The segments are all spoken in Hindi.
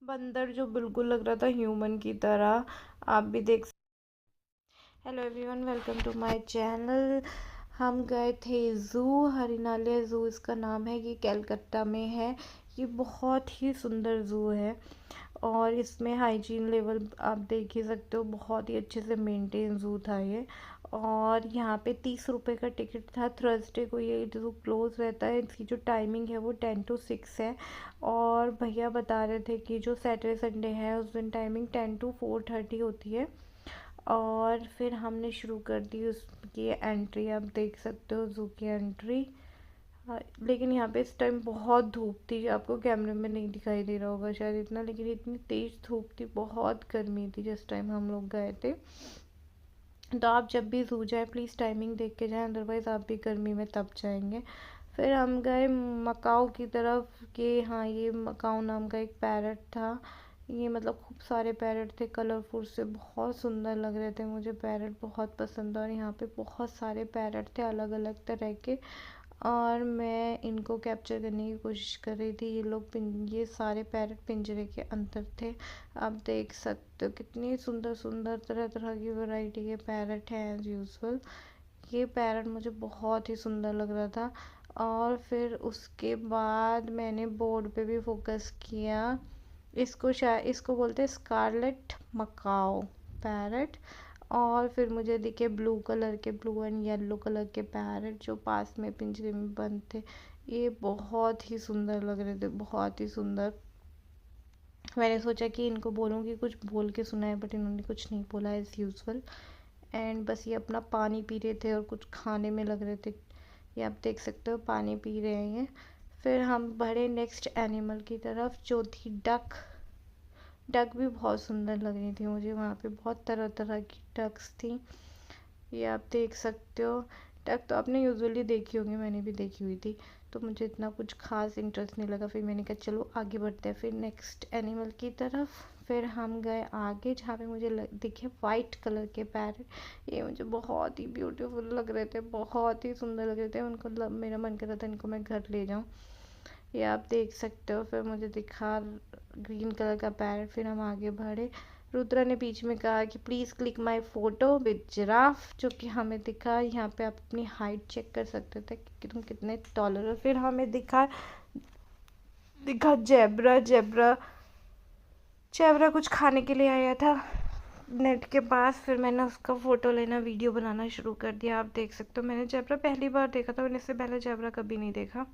बंदर जो बिल्कुल लग रहा था ह्यूमन की तरह। आप भी देख। Hello everyone, welcome to my channel. हम गए थे ज़ू, हरिनालय ज़ू इसका नाम है। ये कलकत्ता में है। ये बहुत ही सुंदर ज़ू है और इसमें हाइजीन लेवल आप देख ही सकते हो, बहुत ही अच्छे से मेंटेन ज़ू था ये। और यहाँ पे 30 रुपये का टिकट था। थर्सडे को ये ज़ू क्लोज रहता है। इसकी जो टाइमिंग है वो 10 to 6 है। और भैया बता रहे थे कि जो सैटरडे संडे है उस दिन टाइमिंग 10 to 4:30 होती है। और फिर हमने शुरू कर दी उसकी एंट्री। आप देख सकते हो ज़ू की एंट्री। हाँ, लेकिन यहाँ पे इस टाइम बहुत धूप थी। आपको कैमरे में नहीं दिखाई दे रहा होगा शायद इतना, लेकिन इतनी तेज़ धूप थी, बहुत गर्मी थी जिस टाइम हम लोग गए थे। तो आप जब भी ज़ू जाए प्लीज़ टाइमिंग देख के जाएं, अदरवाइज़ आप भी गर्मी में तब जाएंगे। फिर हम गए मकाऊ की तरफ। कि हाँ, ये मकाऊ नाम का एक पैरट था। ये मतलब खूब सारे पैरट थे, कलरफुल से, बहुत सुंदर लग रहे थे। मुझे पैरट बहुत पसंद है और यहाँ पे बहुत सारे पैरट थे अलग अलग तरह के। और मैं इनको कैप्चर करने की कोशिश कर रही थी। ये सारे पैरट पिंजरे के अंदर थे। आप देख सकते हो कितनी सुंदर सुंदर तरह तरह की वैरायटी के पैरट हैं एज यूजुअल। ये पैरट मुझे बहुत ही सुंदर लग रहा था। और फिर उसके बाद मैंने बोर्ड पे भी फोकस किया। इसको बोलते हैं स्कारलेट मकाओ पैरट। और फिर मुझे दिखे ब्लू एंड येलो कलर के पैरट जो पास में पिंजरे में बंद थे। ये बहुत ही सुंदर लग रहे थे, बहुत ही सुंदर। मैंने सोचा कि इनको बोलूँ कि कुछ बोल के सुनाए, बट इन्होंने कुछ नहीं बोला एज़ यूजुअल। एंड बस ये अपना पानी पी रहे थे और कुछ खाने में लग रहे थे। ये आप देख सकते हो पानी पी रहे हैं ये। फिर हम बढ़े नेक्स्ट एनिमल की तरफ जो थी डक। डक भी बहुत सुंदर लग रही थी मुझे। वहाँ पे बहुत तरह तरह की डक्स थी, ये आप देख सकते हो। डक तो आपने यूजुअली देखी होगी, मैंने भी देखी हुई थी। तो मुझे इतना कुछ खास इंटरेस्ट नहीं लगा। फिर मैंने कहा चलो आगे बढ़ते हैं फिर नेक्स्ट एनिमल की तरफ। फिर हम गए आगे जहाँ पे मुझे दिखे वाइट कलर के पैरट। ये मुझे बहुत ही ब्यूटीफुल लग रहे थे, बहुत ही सुंदर लग रहे थे। मेरा मन कर रहा था इनको मैं घर ले जाऊँ। ये आप देख सकते हो। फिर मुझे दिखा ग्रीन कलर का पैरट। फिर हम आगे बढ़े। रुद्रा ने बीच में कहा कि please click my photo with giraffe, जो कि हमें दिखा। यहाँ पे आप अपनी हाइट चेक कर सकते थे कि तुम कितने टॉलर हो। फिर हमें दिखा दिखा जेब्रा। जेब्रा जेब्रा कुछ खाने के लिए आया था नेट के पास। फिर मैंने उसका फ़ोटो लेना, वीडियो बनाना शुरू कर दिया। आप देख सकते हो मैंने जेब्रा पहली बार देखा था, मैंने इससे पहले जेब्रा कभी नहीं देखा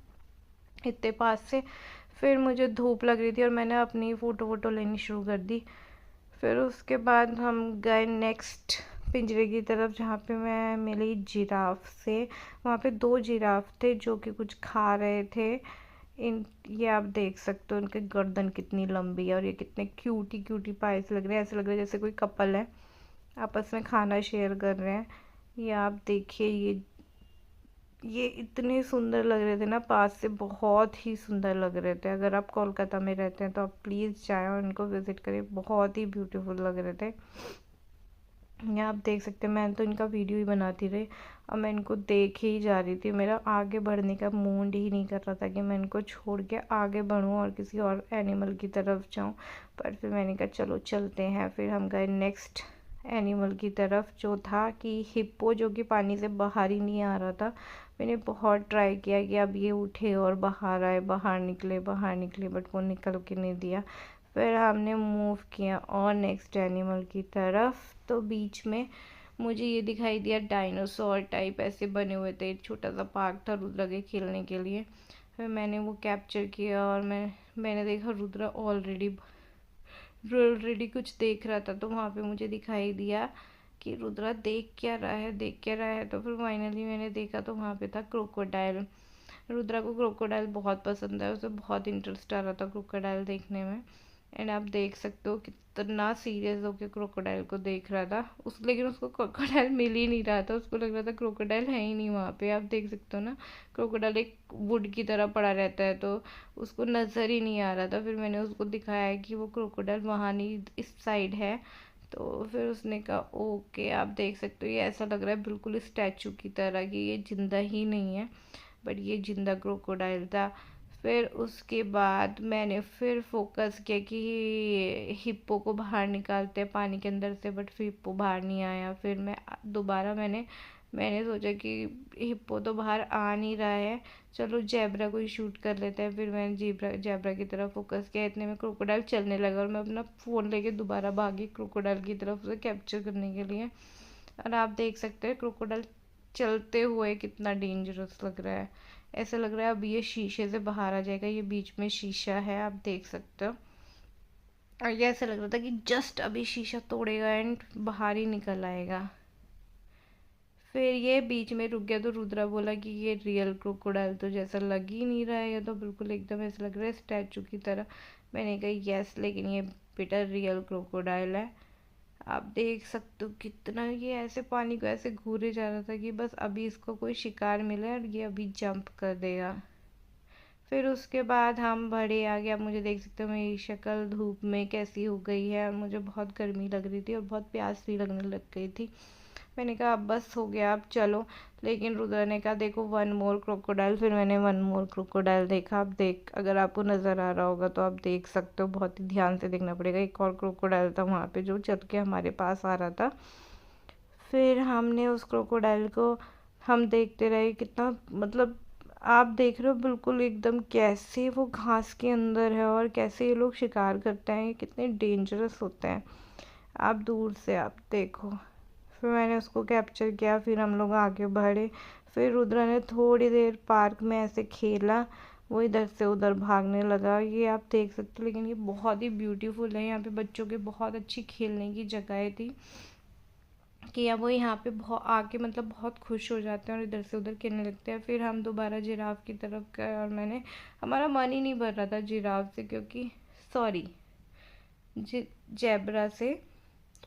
इतने पास से। फिर मुझे धूप लग रही थी और मैंने अपनी फ़ोटो वोटो लेनी शुरू कर दी। फिर उसके बाद हम गए नेक्स्ट पिंजरे की तरफ जहाँ पे मैं मिली जिराफ से। वहाँ पे दो जिराफ थे जो कि कुछ खा रहे थे। इन ये आप देख सकते हो उनके गर्दन कितनी लंबी है और ये कितने क्यूटी क्यूटी पाइस लग रहे हैं। ऐसे लग रहा है जैसे कोई कपल है आपस में खाना शेयर कर रहे हैं। ये आप देखिए, ये इतने सुंदर लग रहे थे ना, पास से बहुत ही सुंदर लग रहे थे। अगर आप कोलकाता में रहते हैं तो आप प्लीज़ जाएं और इनको विज़िट करें, बहुत ही ब्यूटीफुल लग रहे थे। ये आप देख सकते हैं, मैं तो इनका वीडियो ही बनाती रही और मैं इनको देख ही जा रही थी। मेरा आगे बढ़ने का मूड ही नहीं कर रहा था कि मैं इनको छोड़ के आगे बढ़ूं और किसी और एनिमल की तरफ जाऊं। पर फिर मैंने कहा चलो चलते हैं। फिर हम गए नेक्स्ट एनिमल की तरफ जो था कि हिप्पो, जो कि पानी से बाहर ही नहीं आ रहा था। मैंने बहुत ट्राई किया कि अब ये उठे और बाहर आए, बाहर निकले, बट वो निकल के नहीं दिया। फिर हमने मूव किया और नेक्स्ट एनिमल की तरफ। तो बीच में मुझे ये दिखाई दिया डायनासोर टाइप ऐसे बने हुए थे। एक छोटा सा पार्क था रुद्रा के खेलने के लिए। फिर मैंने वो कैप्चर किया और मैंने देखा रुद्रा ऑलरेडी कुछ देख रहा था। तो वहाँ पे मुझे दिखाई दिया कि रुद्रा देख क्या रहा है, देख क्या रहा है। तो फिर फाइनली मैंने देखा तो वहाँ पे था क्रोकोडाइल। रुद्रा को क्रोकोडाइल बहुत पसंद है, उसे बहुत इंटरेस्ट आ रहा था क्रोकोडाइल देखने में। एंड आप देख सकते हो कितना सीरियस होकर क्रोकोडाइल को देख रहा था लेकिन उसको क्रोकोडाइल मिल ही नहीं रहा था। उसको लग रहा था क्रोकोडाइल है ही नहीं वहाँ पे। आप देख सकते हो ना, क्रोकोडाइल एक वुड की तरह पड़ा रहता है तो उसको नज़र ही नहीं आ रहा था। फिर मैंने उसको दिखाया कि वो क्रोकोडाइल वहाँ नहीं, इस साइड है। तो फिर उसने कहा ओके। आप देख सकते हो ये ऐसा लग रहा है बिल्कुल स्टैचू की तरह कि ये जिंदा ही नहीं है, बट ये जिंदा क्रोकोडाइल था। फिर उसके बाद मैंने फिर फोकस किया कि हिप्पो को बाहर निकालते हैं पानी के अंदर से, बट फिर हिप्पो बाहर नहीं आया। फिर मैं दोबारा मैंने सोचा कि हिप्पो तो बाहर आ नहीं रहा है, चलो जेब्रा को ही शूट कर लेते हैं। फिर मैंने जेब्रा की तरफ फोकस किया, इतने में क्रोकोडाइल चलने लगा और मैं अपना फ़ोन लेके दोबारा भागी क्रोकोडाइल की तरफ उसे कैप्चर करने के लिए। और आप देख सकते हैं क्रोकोडाइल चलते हुए कितना डेंजरस लग रहा है। ऐसा लग रहा है अब ये शीशे से बाहर आ जाएगा, ये बीच में शीशा है आप देख सकते हो। और ये ऐसा लग रहा था कि जस्ट अभी शीशा तोड़ेगा एंड बाहर ही निकल आएगा। फिर ये बीच में रुक गया तो रुद्रा बोला कि ये रियल क्रोकोडाइल तो जैसा लग ही नहीं रहा है, ये तो बिल्कुल एकदम ऐसा लग रहा है स्टैचू की तरह। मैंने कहा यस, लेकिन ये बेटा रियल क्रोकोडाइल है। आप देख सकते हो कितना ये ऐसे पानी को ऐसे घूरे जा रहा था कि बस अभी इसको कोई शिकार मिले और ये अभी जंप कर देगा। फिर उसके बाद हम बड़े आ गए। आप मुझे देख सकते हो मेरी शक्ल धूप में कैसी हो गई है, और मुझे बहुत गर्मी लग रही थी और बहुत प्यास भी लगने लग गई थी। मैंने कहा अब बस हो गया, अब चलो। लेकिन रुद्र ने कहा देखो वन मोर क्रोकोडाइल। फिर मैंने वन मोर क्रोकोडाइल देखा। आप देख, अगर आपको नज़र आ रहा होगा तो आप देख सकते हो, बहुत ही ध्यान से देखना पड़ेगा। एक और क्रोकोडाइल था वहाँ पे जो चल के हमारे पास आ रहा था। फिर हमने उस क्रोकोडाइल को हम देखते रहे, कितना मतलब आप देख रहे हो बिल्कुल एकदम कैसे वो घास के अंदर है और कैसे ये लोग शिकार करते हैं, ये कितने डेंजरस होते हैं। आप दूर से आप देखो। फिर मैंने उसको कैप्चर किया, फिर हम लोग आगे बढ़े। फिर रुद्रा ने थोड़ी देर पार्क में ऐसे खेला, वो इधर से उधर भागने लगा, ये आप देख सकते हो। लेकिन ये बहुत ही ब्यूटीफुल है, यहाँ पे बच्चों के बहुत अच्छी खेलने की जगह थी कि अब वो यहाँ पे बहुत आके मतलब बहुत खुश हो जाते हैं और इधर से उधर खेलने लगते हैं। फिर हम दोबारा जिराफ की तरफ गए और हमारा मन ही नहीं भर रहा था जिराफ से, क्योंकि सॉरी जेब्रा से।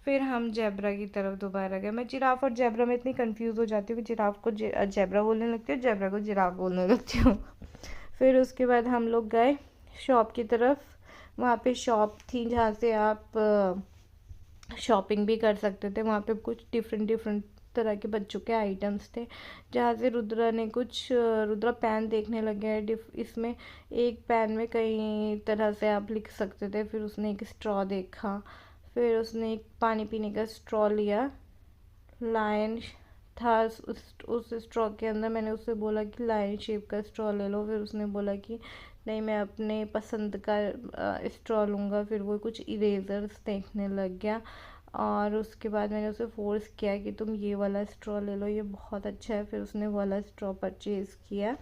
फिर हम जेब्रा की तरफ दोबारा गए। मैं जिराफ और जेब्रा में इतनी कंफ्यूज हो जाती हूँ कि जिराफ को जेब्रा बोलने लगती हूँ, जेब्रा को जिराफ बोलने लगती हूँ। फिर उसके बाद हम लोग गए शॉप की तरफ। वहाँ पे शॉप थी जहाँ से आप शॉपिंग भी कर सकते थे। वहाँ पे कुछ डिफरेंट डिफरेंट तरह के बच्चों के आइटम्स थे, जहाँ से रुद्रा पेन देखने लग गया। इसमें एक पेन में कई तरह से आप लिख सकते थे। फिर उसने एक स्ट्रॉ देखा, फिर उसने एक पानी पीने का स्ट्रॉ लिया, लायन था उस स्ट्रॉ के अंदर। मैंने उससे बोला कि लायन शेप का स्ट्रॉ ले लो, फिर उसने बोला कि नहीं मैं अपने पसंद का स्ट्रॉ लूँगा। फिर वो कुछ इरेज़र्स देखने लग गया और उसके बाद मैंने उसे फोर्स किया कि तुम ये वाला स्ट्रॉ ले लो, ये बहुत अच्छा है। फिर उसने वाला स्ट्रॉ परचेज़ किया।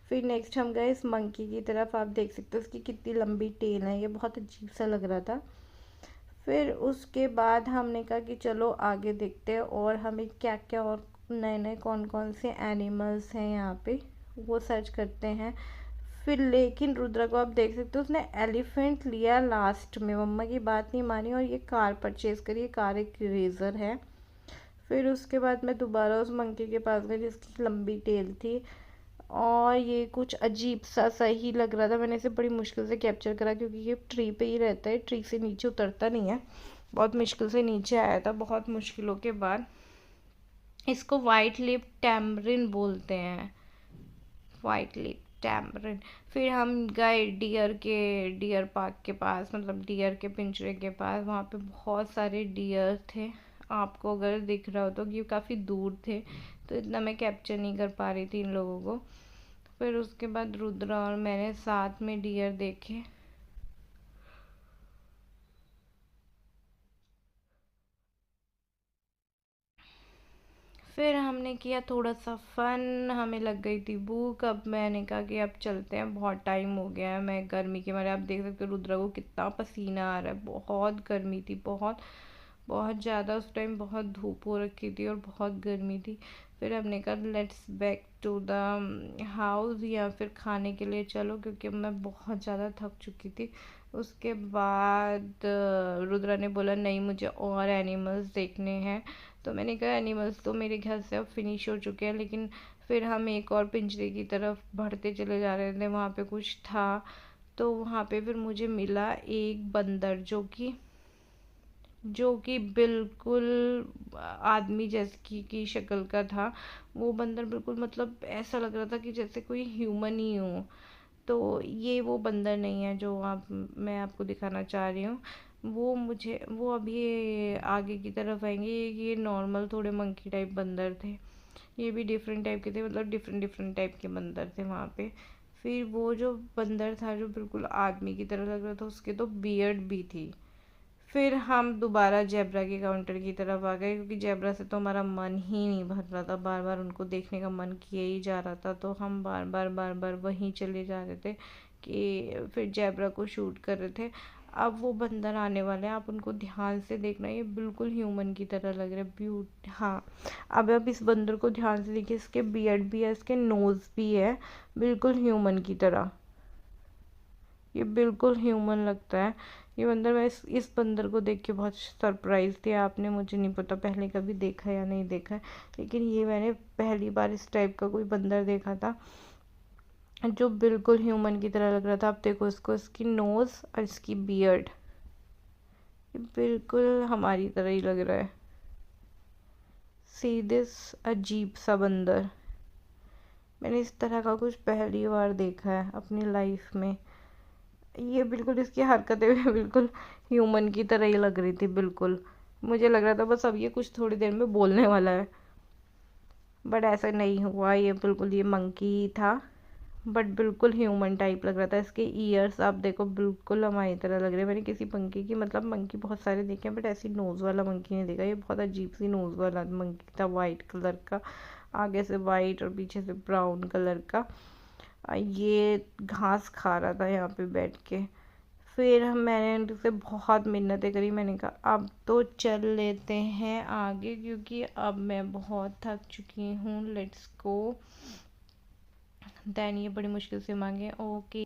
फिर नेक्स्ट हम गए इस मंकी की तरफ। आप देख सकते हो उसकी कितनी लंबी टेल है, ये बहुत अजीब सा लग रहा था। फिर उसके बाद हमने कहा कि चलो आगे देखते हैं और हमें क्या क्या और नए नए कौन कौन से एनिमल्स हैं यहाँ पे वो सर्च करते हैं। फिर लेकिन रुद्रा को आप देख सकते हो उसने एलिफेंट लिया लास्ट में, मम्मा की बात नहीं मानी और ये कार परचेज़ करी। ये कार एक रेज़र है। फिर उसके बाद मैं दोबारा उस मंकी के पास गई जिसकी लंबी टेल थी और ये कुछ अजीब सा सही लग रहा था। मैंने इसे बड़ी मुश्किल से कैप्चर करा क्योंकि ये ट्री पे ही रहता है, ट्री से नीचे उतरता नहीं है। बहुत मुश्किल से नीचे आया था, बहुत मुश्किलों के बाद। इसको वाइट लिप टैमरिन बोलते हैं, वाइट लिप टैमरिन। फिर हम गए डियर पार्क के पास, मतलब डियर के पिंजरे के पास। वहाँ पे बहुत सारे डियर थे, आपको अगर दिख रहा हो तो, ये काफ़ी दूर थे तो इतना मैं कैप्चर नहीं कर पा रही थी इन लोगों को। फिर उसके बाद रुद्रा और मैंने साथ में डियर देखे। फिर हमने किया थोड़ा सा फन, हमें लग गई थी भूख। अब मैंने कहा कि अब चलते हैं, बहुत टाइम हो गया है। मैं गर्मी के मारे, आप देख सकते हो रुद्रा को कितना पसीना आ रहा है, बहुत गर्मी थी, बहुत बहुत ज़्यादा। उस टाइम बहुत धूप हो रखी थी और बहुत गर्मी थी। फिर हमने कहा let's back to the house, या फिर खाने के लिए चलो, क्योंकि मैं बहुत ज़्यादा थक चुकी थी। उसके बाद रुद्रा ने बोला नहीं मुझे और एनिमल्स देखने हैं। तो मैंने कहा एनिमल्स तो मेरे ख्याल से अब फिनिश हो चुके हैं। लेकिन फिर हम एक और पिंजरे की तरफ बढ़ते चले जा रहे थे, वहाँ पे कुछ था। तो वहाँ पे फिर मुझे मिला एक बंदर जो कि बिल्कुल आदमी जैसी की शक्ल का था। वो बंदर बिल्कुल मतलब ऐसा लग रहा था कि जैसे कोई ह्यूमन ही हो। तो ये वो बंदर नहीं है जो मैं आपको दिखाना चाह रही हूँ। वो अभी आगे की तरफ आएंगे। ये नॉर्मल थोड़े मंकी टाइप बंदर थे। ये भी डिफरेंट टाइप के थे, मतलब डिफरेंट डिफरेंट टाइप के बंदर थे वहाँ पे। फिर वो जो बंदर था जो बिल्कुल आदमी की तरह लग रहा था, उसके तो बियर्ड भी थी। फिर हम दोबारा जेब्रा के काउंटर की तरफ आ गए, क्योंकि जेब्रा से तो हमारा मन ही नहीं भर रहा था, बार बार उनको देखने का मन किया ही जा रहा था। तो हम बार बार वहीं चले जा रहे थे कि फिर जेब्रा को शूट कर रहे थे। अब वो बंदर आने वाले हैं, आप उनको ध्यान से देखना, ये बिल्कुल ह्यूमन की तरह लग रहे हैं। हाँ, अब आप इस बंदर को ध्यान से देखिए, इसके बियर्ड भी है, इसके नोज़ भी है, बिल्कुल ह्यूमन की तरह। ये बिल्कुल ह्यूमन लगता है ये बंदर। मैं इस बंदर को देख के बहुत सरप्राइज थी। आपने, मुझे नहीं पता पहले कभी देखा या नहीं देखा है, लेकिन ये मैंने पहली बार इस टाइप का कोई बंदर देखा था जो बिल्कुल ह्यूमन की तरह लग रहा था। आप देखो इसको, इसकी नोज़ और इसकी बियर्ड, ये बिल्कुल हमारी तरह ही लग रहा है। सी दिस अजीब सा बंदर, मैंने इस तरह का कुछ पहली बार देखा है अपनी लाइफ में। ये बिल्कुल, इसकी हरकतें भी बिल्कुल ह्यूमन की तरह ही लग रही थी। बिल्कुल मुझे लग रहा था बस अब ये कुछ थोड़ी देर में बोलने वाला है, बट ऐसा नहीं हुआ। ये बिल्कुल ये मंकी ही था, बट बिल्कुल ह्यूमन टाइप लग रहा था। इसके ईयर्स आप देखो, बिल्कुल हमारी तरह लग रहे हैं। मैंने किसी मंकी की, मतलब मंकी बहुत सारे देखे हैं, बट ऐसी नोज़ वाला मंकी नहीं देखा। ये बहुत अजीब सी नोज़ वाला मंकी था, वाइट कलर का, आगे से वाइट और पीछे से ब्राउन कलर का। ये घास खा रहा था यहाँ पे बैठ के। फिर मैंने उनसे बहुत मिन्नतें करी, मैंने कहा अब तो चल लेते हैं आगे, क्योंकि अब मैं बहुत थक चुकी हूँ, लेट्स गो। दैन ये बड़ी मुश्किल से मांगे, ओके।